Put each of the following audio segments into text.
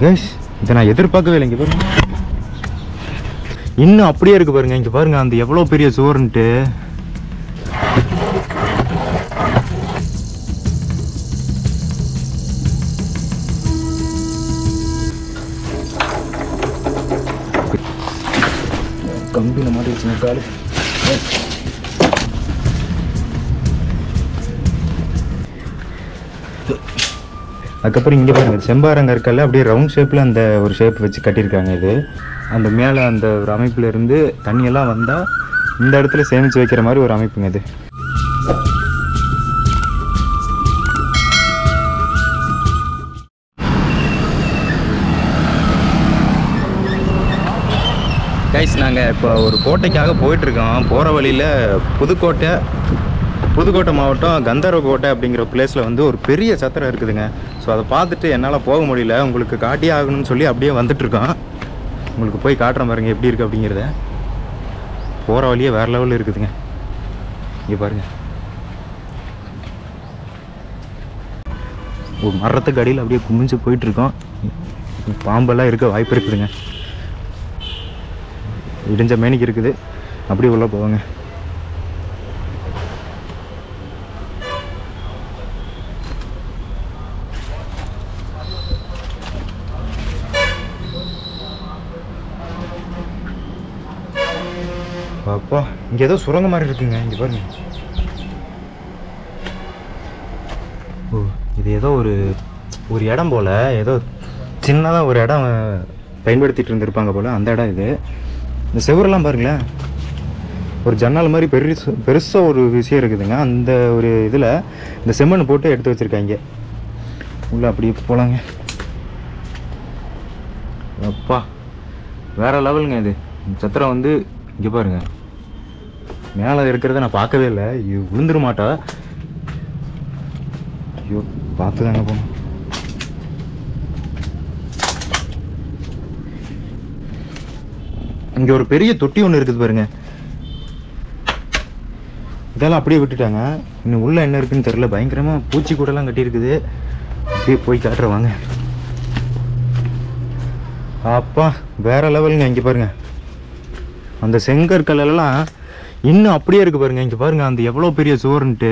Guys இதை நான் எதிர்பார்க்கவே இல்லை. இங்கே பாருங்க, இன்னும் அப்படியே இருக்கு பாருங்க. இங்கே பாருங்க அந்த எவ்வளோ பெரிய சுவர்ன்ட்டு. கம்பியில் மாட்டி வச்சுங்க காலு. அதுக்கப்புறம் இங்கே பாருங்கள் செம்பாரங்கற்கல்ல அப்படியே ரவுண்ட் ஷேப்பில் அந்த ஒரு ஷேப் வச்சு கட்டியிருக்காங்க. இது அந்த மேலே அந்த ஒரு அமைப்பில் இருந்து தண்ணியெல்லாம் வந்தால் இந்த இடத்துல சேமித்து வைக்கிற மாதிரி ஒரு அமைப்புங்க இது. கைஸ் நாங்கள் இப்போ ஒரு கோட்டைக்காக போயிட்டுருக்கோம். போகிற வழியில் புதுக்கோட்டை மாவட்டம் கந்தர்வக்கோட்டை அப்படிங்கிற பிளேஸில் வந்து ஒரு பெரிய சத்திரம் இருக்குதுங்க. ஸோ அதை பார்த்துட்டு என்னால் போக முடியல, உங்களுக்கு காட்டியே ஆகணும்னு சொல்லி அப்படியே வந்துட்டுருக்கோம். உங்களுக்கு போய் காட்டுற பாருங்க எப்படி இருக்குது அப்படிங்கிறத. போகிற வழியே வேறு லெவலில் இருக்குதுங்க. இங்கே பாருங்கள், ஒரு மரத்துக்கு அடியில் அப்படியே குமிஞ்சு போயிட்டுருக்கோம். பாம்பெல்லாம் இருக்க வாய்ப்பு இருக்குதுங்க. இடிஞ்ச மேனிக்கு இருக்குது, அப்படியே உள்ளே போவாங்க. அப்பா இங்கே ஏதோ சுரங்க மாதிரி இருக்குங்க. இங்கே பாருங்க, ஓ இது ஏதோ ஒரு இடம் போல், ஏதோ சின்னதாக ஒரு இடம் பயன்படுத்திகிட்டு இருந்திருப்பாங்க போல், அந்த இடம் இது. இந்த செவரெல்லாம் பாருங்களேன், ஒரு ஜன்னல் மாதிரி பெருசாக ஒரு விஷயம் இருக்குதுங்க. அந்த ஒரு இதில் இந்த செம்மண் போட்டு எடுத்து வச்சுருக்காங்க. உள்ளே அப்படியே போகலாங்க. அப்பா வேறு லெவலுங்க இது சத்திரம் வந்து. இங்கே பாருங்கள், மேலே இருக்கிறத நான் பார்க்கவே இல்லை. இது விழுந்துட மாட்டா? ஐயோ பார்த்து தாங்க போகணும். இங்கே ஒரு பெரிய தொட்டி ஒன்று இருக்குது பாருங்க. இதெல்லாம் அப்படியே விட்டுட்டாங்க. இன்னும் உள்ள என்ன இருக்குன்னு தெரியல. பயங்கரமாக பூச்சி கூடலாம் கட்டியிருக்குது. அப்படியே போய் காட்டுறவாங்க. அப்பா வேற லெவலுங்க. இங்கே பாருங்க, அந்த செங்கற்கள் எல்லாம் இன்னும் அப்படியே இருக்கு பாருங்க. இங்கே பாருங்க அந்த எவ்வளோ பெரிய சுவர்ன்ட்டு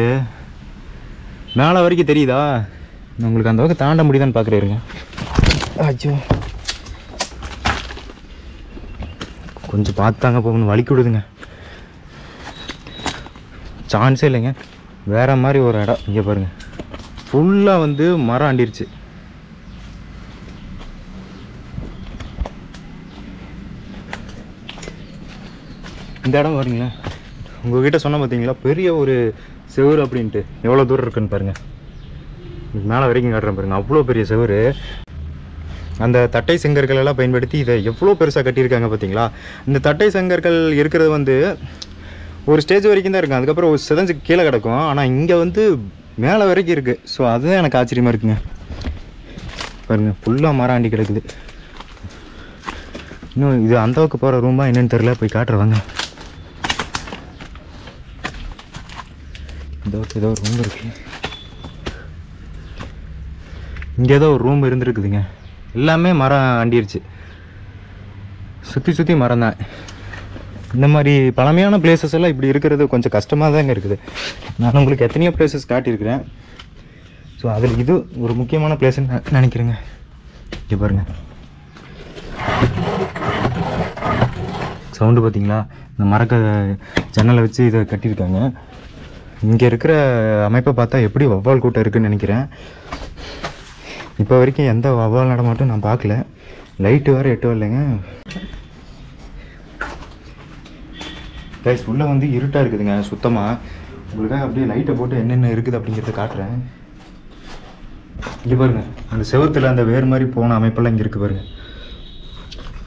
மேலே வரைக்கும் தெரியுதா? உங்களுக்கு அந்த வகை தாண்ட முடியுதான்னு பார்க்குறேருங்க. ஐயோ கொஞ்சம் பார்த்தாங்க போகணும், வலிக்கு விடுதுங்க. சான்ஸே இல்லைங்க. வேற மாதிரி ஒரு இடம். இங்கே பாருங்க, ஃபுல்லாக வந்து மரம் ஆண்டிருச்சு. இந்த இடம் பாருங்களேன், உங்ககிட்ட சொன்ன பார்த்தீங்களா பெரிய ஒரு செவுரு அப்படின்ட்டு. எவ்வளோ தூரம் இருக்குன்னு பாருங்கள். மேலே வரைக்கும் காட்டுறேன் பாருங்கள், அவ்வளோ பெரிய செவுரு. அந்த தட்டை செங்கற்கள் எல்லாம் பயன்படுத்தி இதை எவ்வளோ பெருசாக கட்டியிருக்காங்க பார்த்தீங்களா. இந்த தட்டை செங்கற்கள் இருக்கிறது வந்து ஒரு ஸ்டேஜ் வரைக்கும் தான் இருக்கும், அதுக்கப்புறம் ஒரு சிதஞ்சு கீழே கிடக்கும். ஆனால் இங்கே வந்து மேலே வரைக்கும் இருக்குது. ஸோ அதுதான் எனக்கு ஆச்சரியமாக இருக்குங்க. பாருங்கள் ஃபுல்லாக மரம் ஆண்டி கிடக்குது. இன்னும் இது அந்தவுக்கு போகிற ரூமாக என்னென்னு தெரில, போய் காட்டுறவாங்க. ஏதோ ஒரு ரூம் இருக்கு. இங்கே ஏதோ ஒரு ரூம் இருந்துருக்குதுங்க. எல்லாமே மரம் ஆண்டிருச்சு, சுற்றி மரம் தான். இந்த மாதிரி பழமையான பிளேசஸ் எல்லாம் இப்படி இருக்கிறது கொஞ்சம் கஷ்டமாக தாங்க இருக்குது. நான் உங்களுக்கு எத்தனையோ பிளேசஸ் காட்டியிருக்கிறேன். ஸோ அதில் இது ஒரு முக்கியமான பிளேஸ்ன்னு நினைக்கிறேங்க. இங்கே பாருங்கள் சவுண்டு பார்த்தீங்களா. இந்த மரக்க ஜன்னலை வச்சு இதை கட்டியிருக்காங்க. இங்கே இருக்கிற அமைப்பை பார்த்தா எப்படி வவ்வால் கூட்டம் இருக்குதுன்னு நினைக்கிறேன். இப்போ வரைக்கும் எந்த வவ்வால் நடமாட்டும் நான் பார்க்கல. லைட்டு வேறு எட்டவும் இல்லைங்க. கைஸ் உள்ளே வந்து இருட்டாக இருக்குதுங்க சுத்தமாக. உங்களுக்காக அப்படியே லைட்டை போட்டு என்னென்ன இருக்குது அப்படிங்கிறத காட்டுறேன். இங்கே பாருங்கள், அந்த செவத்தில் அந்த வேறு மாதிரி போன அமைப்பெல்லாம் இங்கே இருக்குது பாருங்கள்.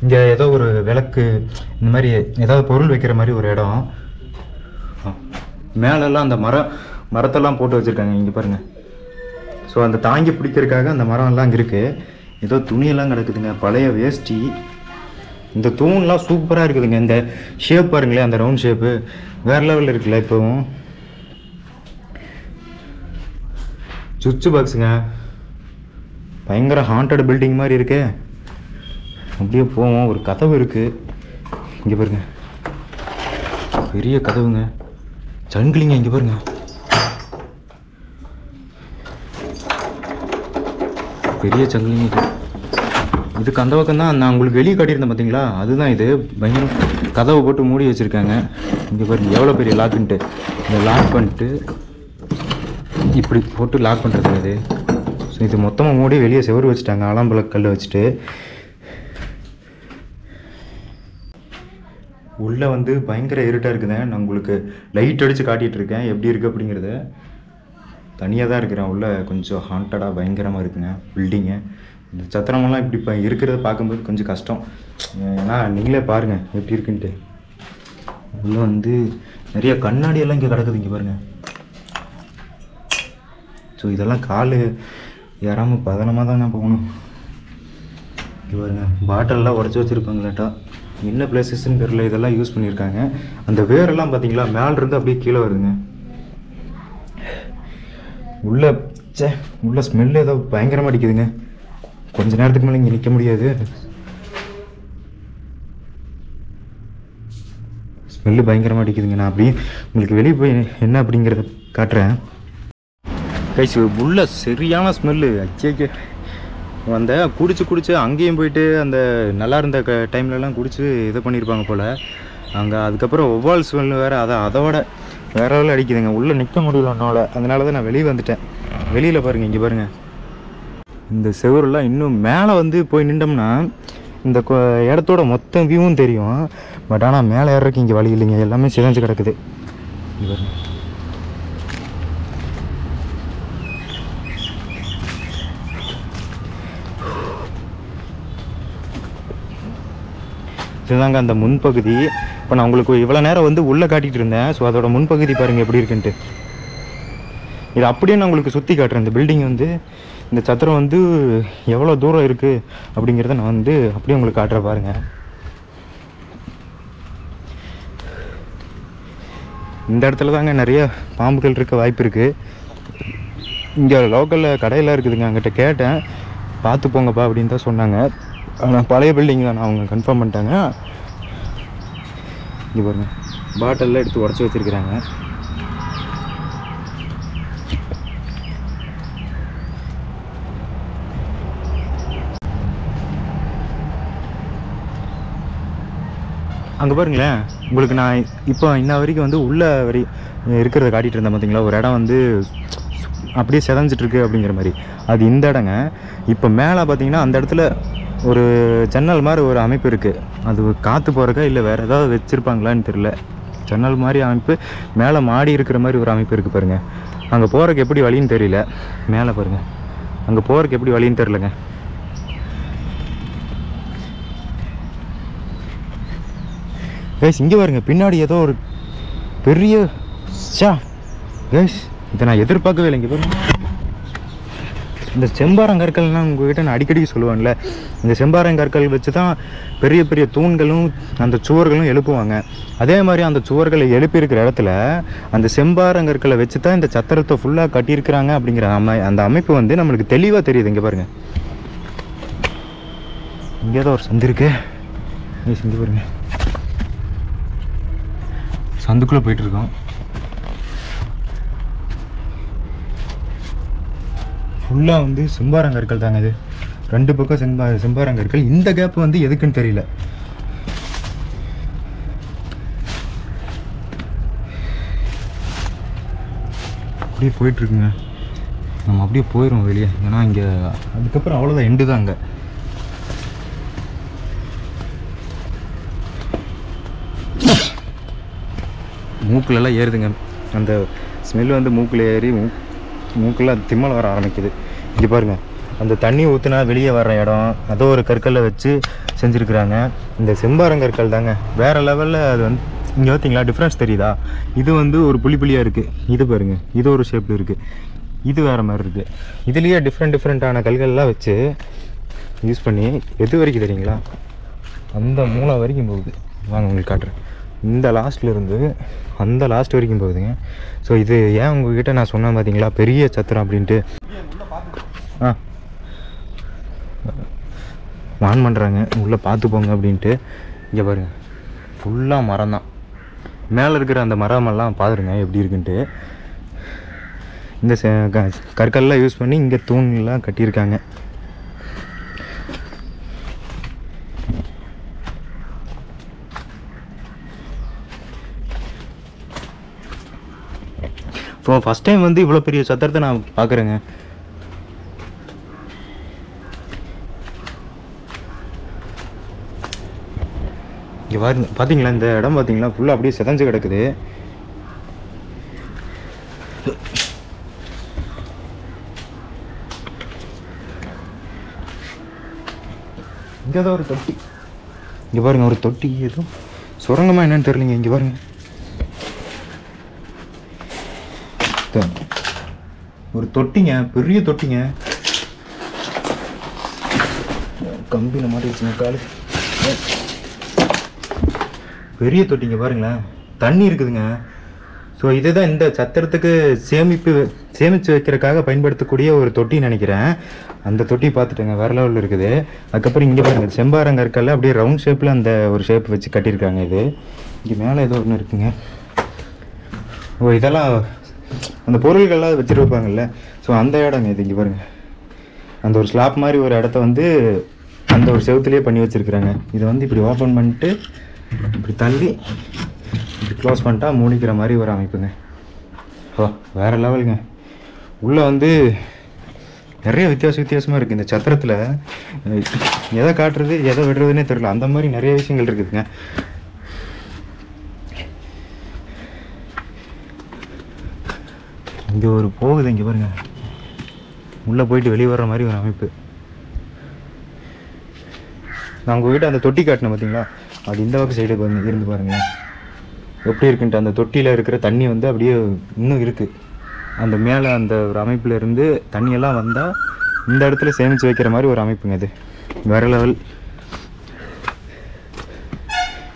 இங்கே ஏதோ ஒரு விளக்கு இந்த மாதிரி ஏதாவது பொருள் வைக்கிற மாதிரி ஒரு இடம். மேலெல்லாம் அந்த மரத்தெல்லாம் போட்டு வச்சுருக்காங்க. இங்கே பாருங்கள். ஸோ அந்த தாங்கி பிடிக்கிறதுக்காக அந்த மரம்லாம் அங்கே இருக்குது. ஏதோ துணியெல்லாம் கிடக்குதுங்க, பழைய வேஷ்டி. இந்த தூண்லாம் சூப்பராக இருக்குதுங்க. இந்த ஷேப் பாருங்களேன், அந்த ரவுண்ட் ஷேப்பு வேறு லெவலில் இருக்குல்ல. இப்போவும் சுவிட்சு பாக்ஸுங்க, பயங்கர ஹாண்டட் பில்டிங் மாதிரி இருக்கு. அப்படியே போவோம். ஒரு கதவு இருக்குது இங்கே பாருங்க, பெரிய கதவுங்க, சங்கிலிங்க இங்கே பாருங்க, பெரிய சங்கிலிங்க. இதுக்கு அந்த பக்கம் தான் நான் உங்களுக்கு வெளியே காட்டியிருந்தேன் பார்த்தீங்களா, அதுதான் இது. பயங்கரம் கதவை போட்டு மூடி வச்சுருக்காங்க. இங்கே பாருங்க எவ்வளோ பெரிய லாக்குன்ட்டு. இதை லாக் பண்ணிட்டு இப்படி போட்டு லாக் பண்ணுறதுங்க இது. ஸோ இது மொத்தமாக மூடி வெளியே செவரு வச்சுட்டாங்க, ஆலாம்பழ கல் வச்சுட்டு. உள்ளே வந்து பயங்கர இருட்டாக இருக்குதுங்க. நான் உங்களுக்கு லைட் அடித்து காட்டிகிட்டு இருக்கேன் எப்படி இருக்குது அப்படிங்கிறத. தனியாக தான் இருக்கிறேன், உள்ளே கொஞ்சம் ஹாண்டடாக பயங்கரமாக இருக்குங்க பில்டிங்கு. இந்த சத்திரமெல்லாம் இப்படி இப்போ இருக்கிறத பார்க்கும்போது கொஞ்சம் கஷ்டம். ஏன்னா நீங்களே பாருங்கள் எப்படி இருக்குன்ட்டு. உள்ளே வந்து நிறைய கண்ணாடியெல்லாம் இங்கே கிடக்குது இங்கே பாருங்கள். ஸோ இதெல்லாம் கால் ஏறாமல் பதனமாக தாங்க போகணும். இங்கே பாருங்க பாட்டிலெலாம் உடச்சி வச்சுருப்பாங்களாட்டா, என்ன பிளேசஸ்ன்னு தெரியல, இதெல்லாம் யூஸ் பண்ணியிருக்காங்க. அந்த வேரெல்லாம் பார்த்தீங்களா மேலேருந்து அப்படியே கீழே வருதுங்க. உள்ள ஸ்மெல்லு ஏதோ பயங்கரமாக அடிக்குதுங்க. கொஞ்ச நேரத்துக்கு மேலே இங்கே நிற்க முடியாது, ஸ்மெல்லு பயங்கரமாக அடிக்குதுங்க. நான் அப்படியே உங்களுக்கு வெளியே போய் என்ன அப்படிங்கிறத காட்டுறேன். கைஸ் உள்ள சரியான ஸ்மெல்லு. அச்சே அந்த குடிச்சு அங்கேயும் போயிட்டு அந்த நல்லா இருந்த டைம்லலாம் குடிச்சு இதை பண்ணியிருப்பாங்க போல் அங்கே. அதுக்கப்புறம் ஒவ்வால் ஸ்மெல்லு வேறு, அதோட வேற லெவலில் அடிக்குதுங்க. உள்ளே நிற்க முடியல என்னால், அதனால தான் நான் வெளியே வந்துட்டேன். வெளியில் பாருங்கள் இங்கே பாருங்கள், இந்த செவரெல்லாம் இன்னும் மேலே வந்து போய் நின்றோம்னா இந்த இடத்தோட மொத்த வியூவும் தெரியும். பட் ஆனால் மேலே ஏறதுக்கு இங்கே வழி இல்லைங்க, எல்லாமே சிதைஞ்சு கிடக்குது. இங்கே பாருங்க, இதுதாங்க அந்த முன்பகுதி. இப்போ நான் உங்களுக்கு இவ்வளோ நேரம் வந்து உள்ளே காட்டிகிட்டு இருந்தேன். ஸோ அதோட முன்பகுதி பாருங்கள் எப்படி இருக்குன்ட்டு. இது அப்படியே நான் உங்களுக்கு சுற்றி காட்டுறேன். இந்த பில்டிங் வந்து, இந்த சத்திரம் வந்து எவ்வளோ தூரம் இருக்குது அப்படிங்கிறத நான் வந்து அப்படியே உங்களுக்கு காட்டுற பாருங்கள். இந்த இடத்துல தாங்க நிறைய பாம்புகள் இருக்க வாய்ப்பு இருக்குது. இங்கே லோக்கலில் கடையெல்லாம் இருக்குதுங்க, அங்கிட்ட கேட்டேன், பார்த்து போங்கப்பா அப்படின்னு தான் சொன்னாங்க. ஆனால் பழைய பில்டிங் தான் அவங்க கன்ஃபார்ம் பண்ணிட்டாங்க. இங்கே பாருங்கள் பாட்டிலெலாம் எடுத்து உடச்சி வச்சுருக்குறாங்க. அங்கே பாருங்களேன், உங்களுக்கு நான் இப்போ இன்ன வரைக்கும் வந்து உள்ளே இருக்கிறத காட்டிகிட்டு இருந்தேன் பார்த்தீங்களா, ஒரு இடம் வந்து அப்படியே செதஞ்சிட்ருக்கு அப்படிங்கிற மாதிரி. அது இந்த இடங்க. இப்போ மேலே பார்த்தீங்கன்னா அந்த இடத்துல ஒரு ஜன்னல் மாதிரி ஒரு அமைப்பு இருக்குது. அது காற்று போகிறக்கா இல்லை வேறு ஏதாவது வச்சுருப்பாங்களான்னு தெரில. ஜன்னல் மாதிரி அமைப்பு, மேலே மாடி இருக்கிற மாதிரி ஒரு அமைப்பு இருக்குது பாருங்கள். அங்கே போகிறக்கு எப்படி வழின்னு தெரியல. மேலே பாருங்கள், அங்கே போகிறக்கு எப்படி வழின்னு தெரிலங்க. கைஸ் இங்கே பாருங்க, பின்னாடி ஏதோ ஒரு பெரிய கைஸ், இதை நான் எதிர்பார்க்கவே இல்லை. இங்கே பாருங்க, இந்த செம்பாரங்கற்கள்லாம் உங்ககிட்ட நான் அடிக்கடி சொல்லுவேன்ல, இந்த செம்பாரங்கற்கள் வச்சு தான் பெரிய பெரிய தூண்களும் அந்த சுவர்களும் எழுப்புவாங்க. அதே மாதிரி அந்த சுவர்களை எழுப்பியிருக்கிற இடத்துல அந்த செம்பாரங்கற்களை வச்சு தான் இந்த சத்திரத்தை ஃபுல்லாக கட்டியிருக்கிறாங்க அப்படிங்கிற அந்த அமைப்பு வந்து நம்மளுக்கு தெளிவாக தெரியுது. இங்கே பாருங்கள், இங்கே தான் ஒரு சந்து இருக்கு. இங்கே பாருங்க, சந்துக்குள்ளே போயிட்டுருக்கோம். ஃபுல்லாக வந்து செம்பாரங்கற்கள் தாங்க. இது ரெண்டு பக்கம் செம்பாரங்கற்கள். இந்த கேப் வந்து எதுக்குன்னு தெரியல. அப்படியே போயிட்டுருக்குங்க. நம்ம அப்படியே போயிடுவோம் வெளியே, ஏன்னா இங்கே அதுக்கப்புறம் அவ்வளோதான், எண்டு தான். அங்கே மூக்கிலெல்லாம் ஏறுதுங்க. அந்த ஸ்மெல் வந்து மூக்கில் ஏறி மூக்கெல்லாம் திம்மல் வர ஆரம்பிக்குது. இங்கே பாருங்கள், அந்த தண்ணி ஊற்றுனா வெளியே வர்ற இடம், அதோ ஒரு கற்களில் வச்சு செஞ்சுருக்குறாங்க. இந்த செம்பாரங்கற்கள் தாங்க வேறு லெவலில். அது வந்து இங்கே பார்த்தீங்களா டிஃப்ரென்ஸ் தெரியுதா? இது வந்து ஒரு புளியாக இருக்குது, இது பாருங்கள், இது ஒரு ஷேப்பில் இருக்குது, இது வேறு மாதிரி இருக்குது. இதுலேயே டிஃப்ரெண்ட்டான கல்கள்லாம் வச்சு யூஸ் பண்ணி எது வரைக்கும் தெரியுங்களா, அந்த மூளை வரைக்கும் போகுது. வாங்க உங்களுக்கு காட்டுறேன். இந்த லாஸ்ட்லேருந்து அந்த லாஸ்ட் வரைக்கும் போகுதுங்க. ஸோ இது ஏன் உங்ககிட்ட நான் சொன்னேன் பார்த்தீங்களா, பெரிய சத்திரம் அப்படின்ட்டு. வான் பண்ணுறாங்க உள்ளே பார்த்து போங்க அப்படின்ட்டு. இங்கே பாருங்கள் ஃபுல்லாக மரம் தான். மேலே இருக்கிற அந்த மரமெல்லாம் பார்த்துருங்க எப்படி இருக்குன்ட்டு. இந்த கற்கள்லாம் யூஸ் பண்ணி இங்கே தூண்லாம் கட்டியிருக்காங்க. ஸோ ஃபஸ்ட் டைம் வந்து இவ்வளோ பெரிய சத்திரத்தை நான் பார்க்குறேங்க. இங்கே பாருங்க, பார்த்தீங்களா இந்த இடம் பார்த்தீங்களா ஃபுல்லாக அப்படியே சிதஞ்சு கிடக்குது. இங்கே தான் ஒரு தொட்டி. இங்கே பாருங்கள் ஒரு தொட்டி, எதுவும் சுரங்கமாக என்னன்னு தெரியலைங்க. இங்கே பாருங்கள் ஒரு தொட்டிங்க, பெரிய தொட்டிங்க. கம்பியில் மாட்டிடுச்சுங்க காலு. பெரிய தொட்டிங்க பாருங்களேன், தண்ணி இருக்குதுங்க. ஸோ இதுதான் இந்த சத்திரத்துக்கு சேமித்து வைக்கிறதுக்காக பயன்படுத்தக்கூடிய ஒரு தொட்டின்னு நினைக்கிறேன். அந்த தொட்டி பார்த்துட்டுங்க வேறு லெவலில் இருக்குது. அதுக்கப்புறம் இங்கே பாருங்கள் செம்பாரங்கற்கல்ல அப்படியே ரவுண்ட் ஷேப்பில் அந்த ஒரு ஷேப் வச்சு கட்டியிருக்காங்க. இது இங்கே மேலே ஏதோ ஒன்று இருக்குங்க. ஓ இதெல்லாம் அந்த பொருள்கள்லாம் வச்சுருப்பாங்கல்ல, ஸோ அந்த இடங்க இது. இங்கே பாருங்கள் அந்த ஒரு ஸ்லாப் மாதிரி ஒரு இடத்த வந்து அந்த ஒரு செவத்துலேயே பண்ணி வச்சுருக்குறாங்க. இதை வந்து இப்படி ஓப்பன் பண்ணிட்டு இப்படி தள்ளி இப்படி க்ளோஸ் பண்ணிட்டா மூடிக்கிற மாதிரி ஒரு அமைப்புங்க. ஓ வேறு லெவலுங்க. உள்ளே வந்து நிறைய வித்தியாசமாக இருக்குது இந்த சத்திரத்தில். எதை காட்டுறது எதை விடுறதுன்னே தெரியல, அந்த மாதிரி நிறைய விஷயங்கள் இருக்குதுங்க. இங்கே ஒரு போகுது, இங்கே பாருங்க உள்ளே போயிட்டு வெளியே வர்ற மாதிரி ஒரு அமைப்பு. நான் உங்ககிட்ட அந்த தொட்டி காட்டினேன் பார்த்தீங்களா, அது இந்த பக்கம் சைடு இருந்து பாருங்களேன் எப்படி இருக்குன்ட்டு. அந்த தொட்டியில் இருக்கிற தண்ணி வந்து அப்படியே இன்னும் இருக்குது. அந்த மேலே அந்த ஒரு அமைப்பில் இருந்து தண்ணியெல்லாம் வந்தால் இந்த இடத்துல சேமித்து வைக்கிற மாதிரி ஒரு அமைப்புங்க. இது வேறு லெவல்.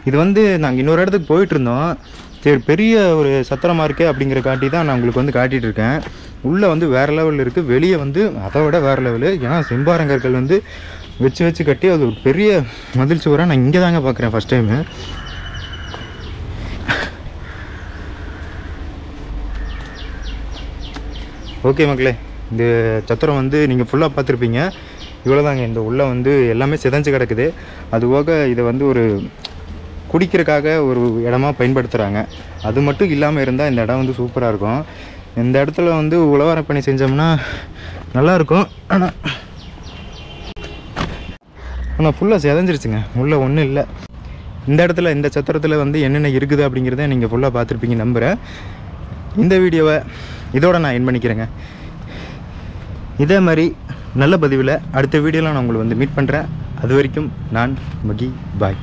இது வந்து நாங்கள் இன்னொரு இடத்துக்கு போயிட்டுருந்தோம். சரி பெரிய ஒரு சத்திரமாக இருக்கே அப்படிங்கிற காட்டி தான் நான் உங்களுக்கு வந்து காட்டிகிட்டு இருக்கேன். உள்ளே வந்து வேறு லெவலில் இருக்குது, வெளியே வந்து அதை விட வேறு லெவலு. ஏன்னா செம்பாரங்கற்கள் வந்து வச்சு கட்டி அது ஒரு பெரிய மதில் சுவராக நான் இங்கே தாங்க பார்க்குறேன் ஃபஸ்ட் டைமு. ஓகே மக்களே, இந்த சத்திரம் வந்து நீங்கள் ஃபுல்லாக பார்த்துருப்பீங்க. இவ்வளோ தாங்க. இந்த உள்ளே வந்து எல்லாமே சிதஞ்சு கிடக்குது. அதுபோக இதை வந்து ஒரு குடிக்கிறதுக்காக ஒரு இடமா பயன்படுத்துகிறாங்க. அது மட்டும் இல்லாமல் இருந்தால் இந்த இடம் வந்து சூப்பராக இருக்கும். இந்த இடத்துல வந்து உழவார பணி செஞ்சோம்னா நல்லாயிருக்கும். ஆனால் ஃபுல்லாக சிதஞ்சிருச்சுங்க, உள்ளே ஒன்றும் இல்லை. இந்த இடத்துல இந்த சத்திரத்தில் வந்து என்னென்ன இருக்குது அப்படிங்கிறத நீங்கள் ஃபுல்லாக பார்த்துருப்பீங்க நம்புகிறேன். இந்த வீடியோவை இதோட நான் என் பண்ணிக்கிறேங்க. இதே மாதிரி நல்ல பதிவில் அடுத்த வீடியோவில் நான் உங்களை வந்து மீட் பண்ணுறேன். அது வரைக்கும் நான் மகி, பாய்.